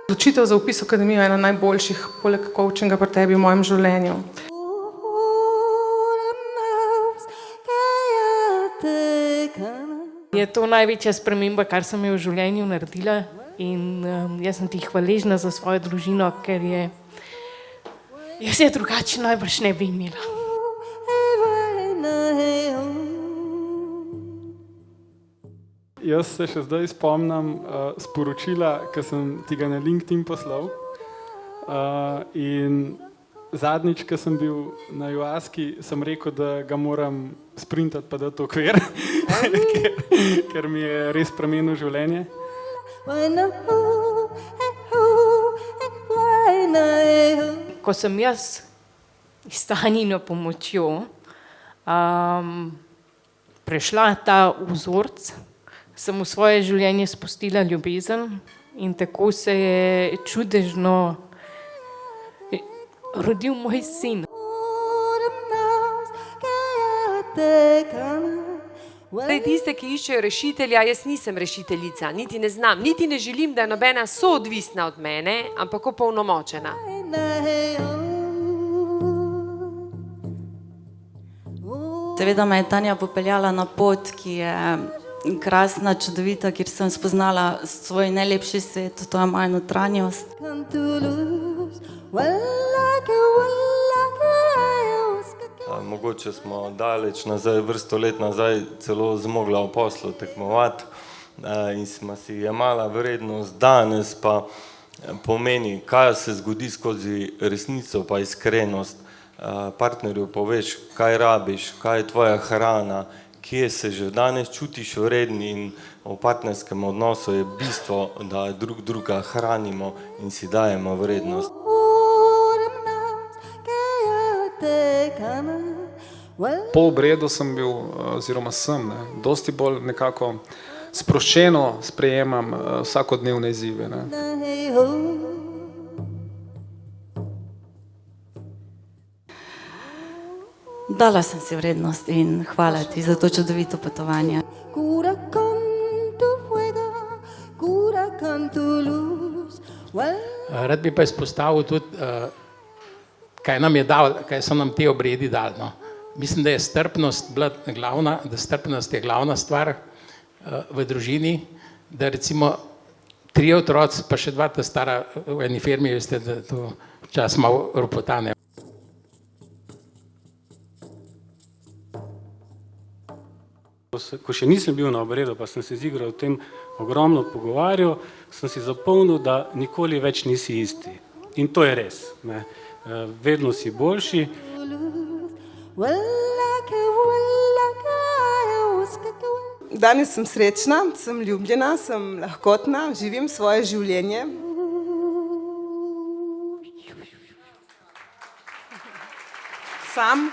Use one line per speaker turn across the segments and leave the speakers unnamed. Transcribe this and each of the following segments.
Odločitev za vpis v akademijo je ena najboljših, poleg coachinga pri tebi v mojem življenju.
Je to največja sprememba, kar sem jo v življenju naredila in jaz sem ti hvaležna za svojo družino, ker jaz je drugače najbrž ne bi imela.
Jaz se še zdaj spomnim sporočila, ki sem ti ga na LinkedIn poslal. In zadnjič, ko sem bil na Ayahuaski, sem rekel, da ga moram sprintati pa dati okvir, ker mi je res spremenil življenje.
Ko sem jaz s Tanjino pomočjo prešla ta vzorec, sem v svoje življenje spustila ljubezen in tako se je čudežno rodil moj sin.
Zdaj, tiste, ki iščejo rešitelja, jaz nisem rešiteljica, niti ne znam, niti ne želim, da je nobena soodvisna od mene, ampak opolnomočena.
Seveda me je Tanja popeljala na pot, ki je krasna, čudovita, kjer sem spoznala svoj najlepši svet, to je moja notranjost.
Mogoče smo daleč nazaj, vrsto let nazaj celo zmogla v poslu tekmovati in smo si jemala vrednost, danes pa pomeni, kaj se zgodi skozi resnico pa iskrenost. Partnerju poveš, kaj rabiš, kaj je tvoja hrana, kje se že danes čutiš vredni in v partnerskem odnosu je bistvo, da drug druga hranimo in si dajemo vrednost.
Po obredu sem bil, oziroma sem, dosti bolj nekako sproščeno sprejemam vsakodnevne izzive.
Dala sem si vrednost in hvala ti za to čudovito potovanje.
Rad bi pa izpostavil tudi, kaj nam je dal, kaj so nam te obredi dali. No. Mislim, da je strpnost bila glavna, da strpnost je glavna stvar v družini, da recimo 3 otroci, pa še 2 ta stara v eni firmi, veste, da to včasih malo ropotane.
Ko še nisem bil na obredu, pa sem se z Igorjem o tem ogromno pogovarjal, sem si zapomnil, da nikoli več nisi isti. In to je res. Vedno si boljši.
Danes sem srečna, sem ljubljena, sem lahkotna, živim svoje življenje. Sam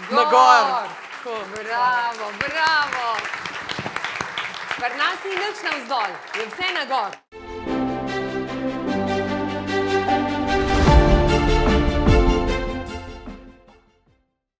na gor.
Bravo, bravo. Pri nas ni nič navzdol, je vse na gor.